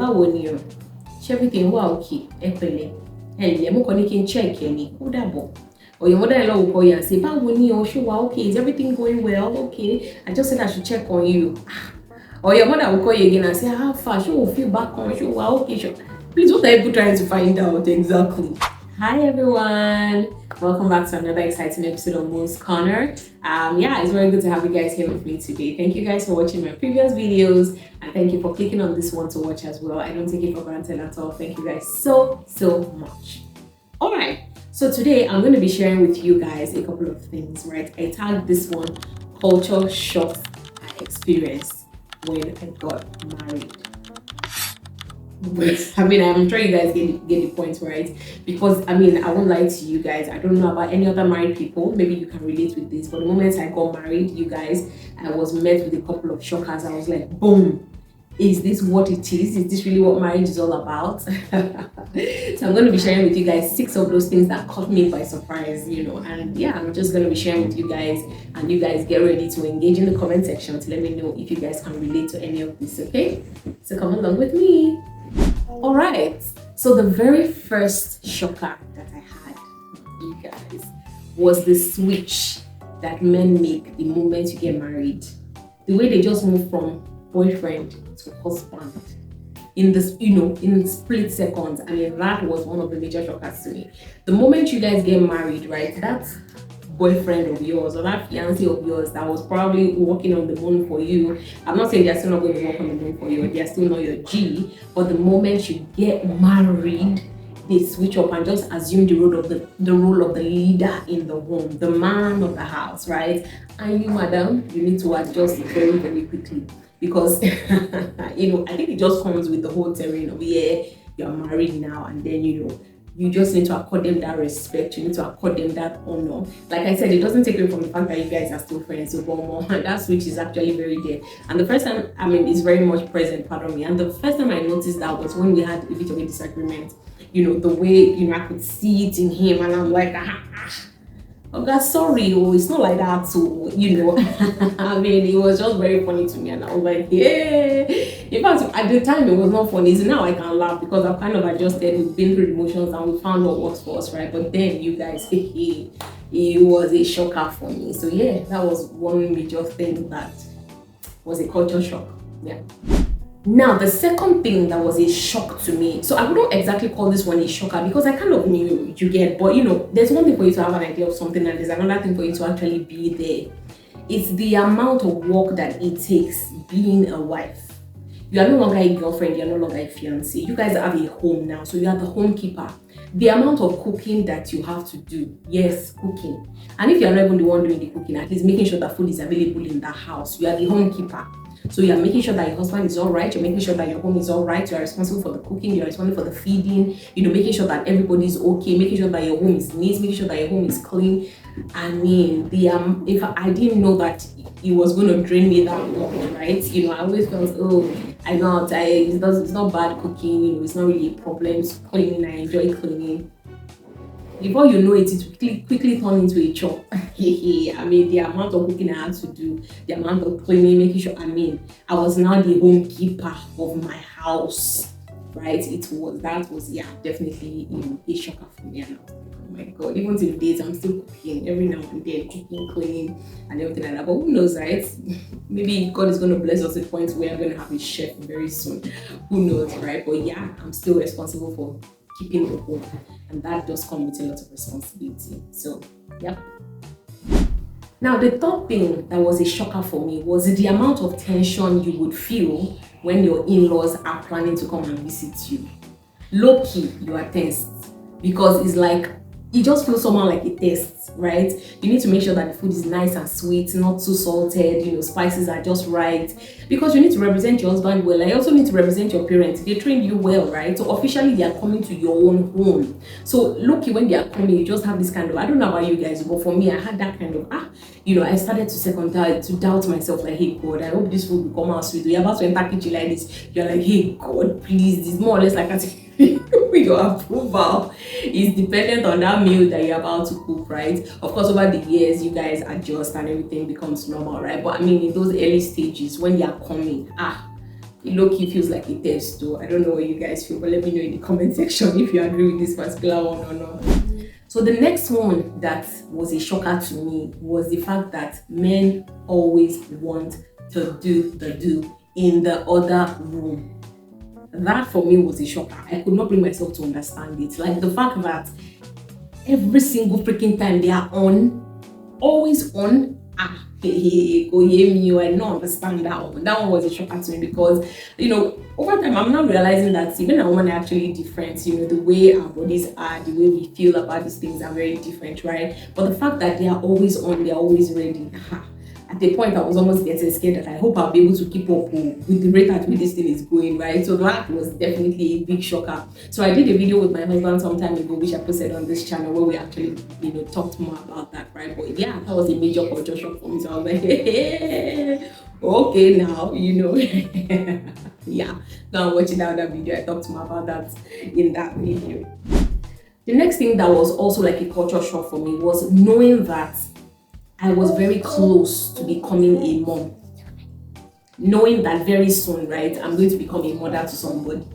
báwo ni o? Everything wà okay? Ẹ pẹ̀lẹ́. Ẹ mo kàn ní kí n check ẹ ní. Ó dàbọ̀. Or your mother-in-law will call you and say, báwo ni o? Ṣé wà okay? Is everything going well? Okay. I just said I should check on you. Or your mother will call you again and say, how far? She will feel back on. She will okay. Sure. Please, what are you trying to find out exactly? Hi everyone, welcome back to another exciting episode of Moon's Corner. Yeah, it's very good to have you guys here with me today. Thank you guys for watching my previous videos, and thank you for clicking on this one to watch as well. I don't take it for granted at all. Thank you guys so much. All right, so today I'm going to be sharing with you guys a couple of things, right? I tagged this one culture shock I experienced when I got married. I mean, I'm sure you guys get the point, right? Because I mean, I won't lie to you guys, I don't know about any other married people, maybe you can relate with this, but the moment I got married, you guys, I was met with a couple of shockers. I was like, boom, is this what it is this really what marriage is all about? So I'm going to be sharing with you guys 6 of those things that caught me by surprise, you know. And yeah, I'm just going to be sharing with you guys, and you guys get ready to engage in the comment section to let me know if you guys can relate to any of this. Okay, so come along with me. All right, so the very first shocker that I had, you guys, was the switch that men make the moment you get married. The way they just move from boyfriend to husband in this, you know, in split seconds. I mean, that was one of the major shockers to me. The moment you guys get married, right, that boyfriend of yours or that fiancé of yours that was probably walking on the moon for you, I'm not saying they're still not going to walk on the moon for you, or they're still not your G, but the moment you get married, they switch up and just assume the role of the leader in the home, the man of the house, right? And you, madam, you need to adjust very quickly, because you know, I think it just comes with the whole terrain of, yeah, you're married now, and then, you know, you just need to accord them that respect, you need to accord them that honor. Like I said, it doesn't take away from the fact that you guys are still friends, so more, that switch is actually very there. And the first time, I mean, it's very much present, pardon me, and the first time I noticed that was when we had a bit of a disagreement. You know, the way, you know, I could see it in him, and I'm like, oh God, sorry, it's not like that, so, you know. I mean, it was just very funny to me, and I was like, yeah. In fact, at the time, it was not funny. So now I can laugh because I've kind of adjusted, we've been through the emotions, and we found what works for us, right? But then, you guys, it was a shocker for me. So yeah, that was one major thing that was a culture shock, yeah. Now, the second thing that was a shock to me, so I wouldn't exactly call this one a shocker because I kind of knew, you get, but you know, there's one thing for you to have an idea of something, and there's another thing for you to actually be there. It's the amount of work that it takes being a wife. You are no longer a girlfriend, you're no longer a fiancé. You guys have a home now, so you are the homekeeper. The amount of cooking that you have to do, yes, cooking. And if you're not even the one doing the cooking, at least making sure that food is available in that house. You are the homekeeper. So you're making sure that your husband is all right, you're making sure that your home is all right, you're responsible for the cooking, you're responsible for the feeding, you know, making sure that everybody's okay, making sure that your home is neat, making sure that your home is clean. I mean, if I didn't know that it was going to drain me that much, right? You know, I always felt, oh, I know it's not bad cooking, you know, it's not really a problem, it's cleaning, I enjoy cleaning. Before you know it, it quickly turned into a chore. I mean, the amount of cooking I had to do, the amount of cleaning, making sure, I mean, I was now the homekeeper of my house, right? That was, yeah, definitely, you know, a shocker for me. And I was like, oh my God, even till days, I'm still cooking every now and then, cooking, cleaning, and everything like that. But who knows, right? Maybe God is going to bless us at a point where I'm going to have a chef very soon. Who knows, right? But yeah, I'm still responsible for keeping the home, and that does come with a lot of responsibility. So, yep. Now, the third thing that was a shocker for me was the amount of tension you would feel when your in-laws are planning to come and visit you. Low-key, you are tensed because it's like, it just feels somehow like a test, right? You need to make sure that the food is nice and sweet, not too salted, you know, spices are just right, because you need to represent your husband well. I also need to represent your parents. They trained you well, right? So officially they are coming to your own home. So lucky when they are coming, you just have this kind of, I don't know about you guys, but for me, I had that kind of, you know, I started to doubt myself, like, hey God, I hope this food will come out sweet. You're about to enter kitchen like this, you're like, hey God, please, this is more or less like your approval is dependent on that meal that you're about to cook, right? Of course, over the years, you guys adjust and everything becomes normal, right? But I mean, in those early stages, when they are coming, it low-key feels like a test too. I don't know what you guys feel, but let me know in the comment section if you agree with this particular one or not. So the next one that was a shocker to me was the fact that men always want to do the do in the other room. That for me was a shocker. I could not bring myself to understand it. Like the fact that every single freaking time they are on, always on. Go hear me. I don't understand that one. That one was a shocker to me because, over time I'm not realizing that even a woman are actually different. The way our bodies are, the way we feel about these things are very different, right? But the fact that they are always on, they are always ready. At the point I was almost getting scared that I hope I'll be able to keep up with the rate at which this thing is going, right? So that was definitely a big shocker. So I did a video with my husband some time ago, which I posted on this channel, where we actually, talked more about that, right? But yeah, that was a major culture shock for me. So I was like, hey, okay, now, yeah, go and watch it out that video. I talked more about that in that video. The next thing that was also like a culture shock for me was knowing that I was very close to becoming a mom. Knowing that very soon, right, I'm going to become a mother to somebody.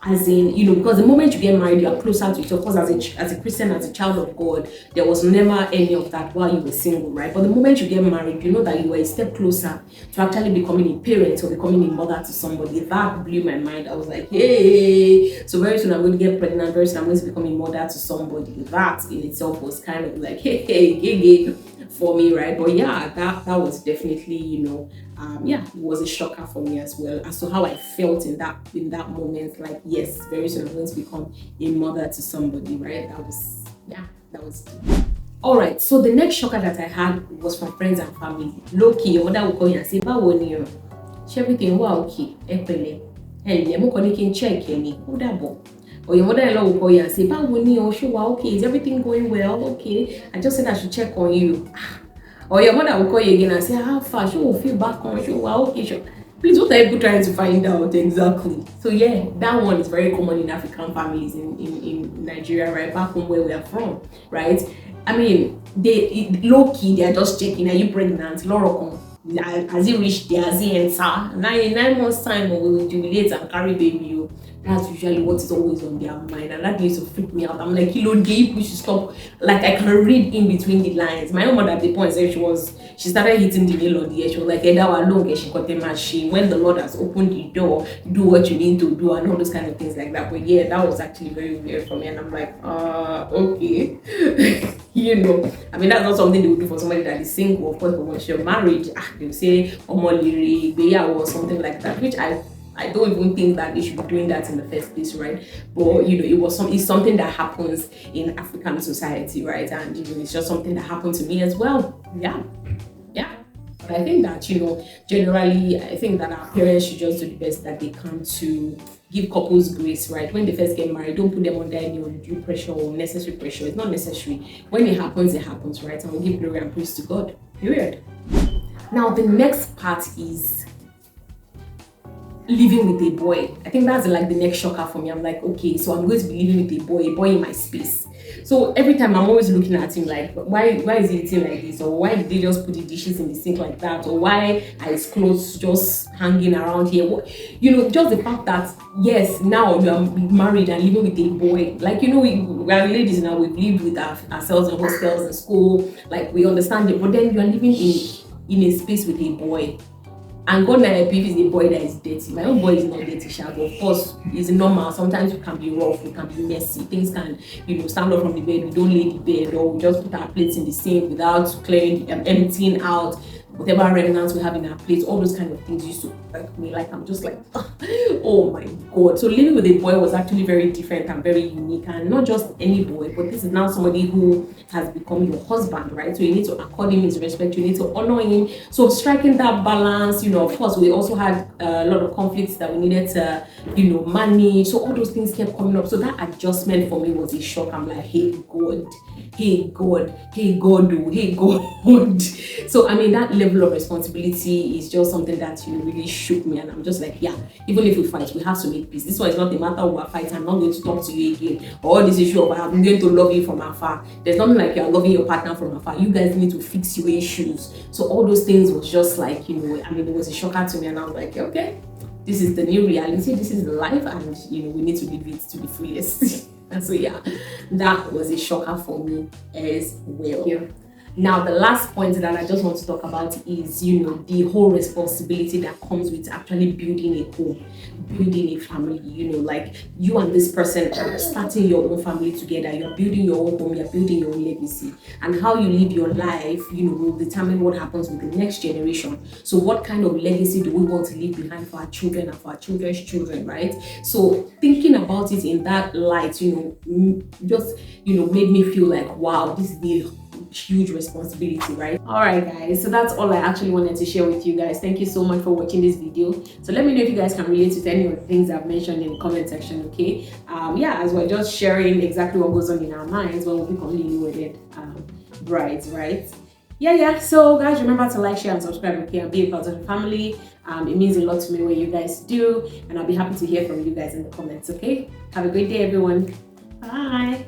As in, because the moment you get married, you are closer to it. Of course, as a Christian, as a child of God, there was never any of that while you were single, right? But the moment you get married, you know that you are a step closer to actually becoming a parent or becoming a mother to somebody. That blew my mind. I was like, hey, so very soon I'm going to get pregnant, very soon I'm going to become a mother to somebody. That in itself was kind of like, hey, for me, right? But yeah, that was definitely, it was a shocker for me as well, as to how I felt in that moment. Like, yes, very soon I'm going to become a mother to somebody, right? That was all right. So the next shocker that I had was from friends and family. Loki, your mother will call you and say, "Báwo everything wow okay, epele, and you can check any or your mother-in-law will call you and say, okay, is everything going well? Okay, I just said I should check on you. Or your mother will call you again and say, how far? She will feel back on you. Okay, sure. Please, what are you trying to find out exactly? So yeah, that one is very common in African families in Nigeria, right? Back home where we are from, right? I mean, they low-key, they are just checking, are you pregnant? Laura, has he reached there? Has he entered? 9 months time, we will jubilate and carry baby. That's usually what is always on their mind, and that used to freak me out. I'm like, you should stop. Like, I can read in between the lines. My own mother at the point said she started hitting the nail on the head. She was like, she got the machine. When the Lord has opened the door, do what you need to do, and all those kind of things like that. But yeah, that was actually very weird for me, and I'm like, okay. I mean, that's not something they would do for somebody that is single, of course, but once you're married, they'll say, or something like that, which I don't even think that they should be doing that in the first place, right? But it's something that happens in African society, right? And it's just something that happened to me as well. Yeah. But I think that generally, I think that our parents should just do the best that they can to give couples grace, right? When they first get married, don't put them under any undue pressure or unnecessary pressure. It's not necessary. When it happens, right? And we'll give glory and praise to God. Period. Now the next part is living with a boy. I think that's like the next shocker for me. I'm like, okay, so I'm going to be living with a boy in my space. So every time I'm always looking at him like, why is he eating like this? Or why did they just put the dishes in the sink like that? Or why are his clothes just hanging around here? Just the fact that, yes, now you are married and living with a boy. Like, we are ladies now, we've lived with ourselves in hostels and school. Like, we understand it. But then you are living in a space with a boy. And God knows if it's a boy that is dirty. My own boy is not dirty, but of course, it's normal. Sometimes we can be rough, we can be messy. Things can, stand up from the bed, we don't lay the bed, or we just put our plates in the sink without clearing, emptying out whatever remnants we have in our plates. All those kind of things used to like me. Like, I'm just like, oh my God. So living with a boy was actually very different and very unique, and not just any boy, but this is now somebody who has become your husband, right? So you need to accord him his respect, you need to honor him. So striking that balance, of course, we also had a lot of conflicts that we needed to, manage. So all those things kept coming up. So that adjustment for me was a shock. I'm like, hey God. So I mean, that level of responsibility is just something that really shook me, and I'm just like, yeah, even if we fight, we have to make peace. This one is not a matter of we're fighting, I'm not going to talk to you again, or this issue of I'm going to love you from afar. There's nothing like you're loving your partner from afar. You guys need to fix your issues. So all those things was just like, it was a shocker to me, and I was like, okay, this is the new reality, this is the life, and we need to live it to the fullest. And so yeah, that was a shocker for me as well. Yeah. Now, the last point that I just want to talk about is, the whole responsibility that comes with actually building a home, building a family. Like you and this person are starting your own family together. You're building your own home, you're building your own legacy. And how you live your life, will determine what happens with the next generation. So what kind of legacy do we want to leave behind for our children and for our children's children, right? So thinking about it in that light, just, made me feel like, wow, this is the huge responsibility, right? All right, guys, so that's all I actually wanted to share with you guys. Thank you so much for watching this video. So let me know if you guys can relate to any of the things I've mentioned in the comment section. Okay, yeah, as we're just sharing exactly what goes on in our minds when we become newly wedded brides, right? Yeah, so guys, remember to like, share and subscribe, okay, and be a part of the family. It means a lot to me when you guys do, and I'll be happy to hear from you guys in the comments. Okay, have a great day, everyone. Bye.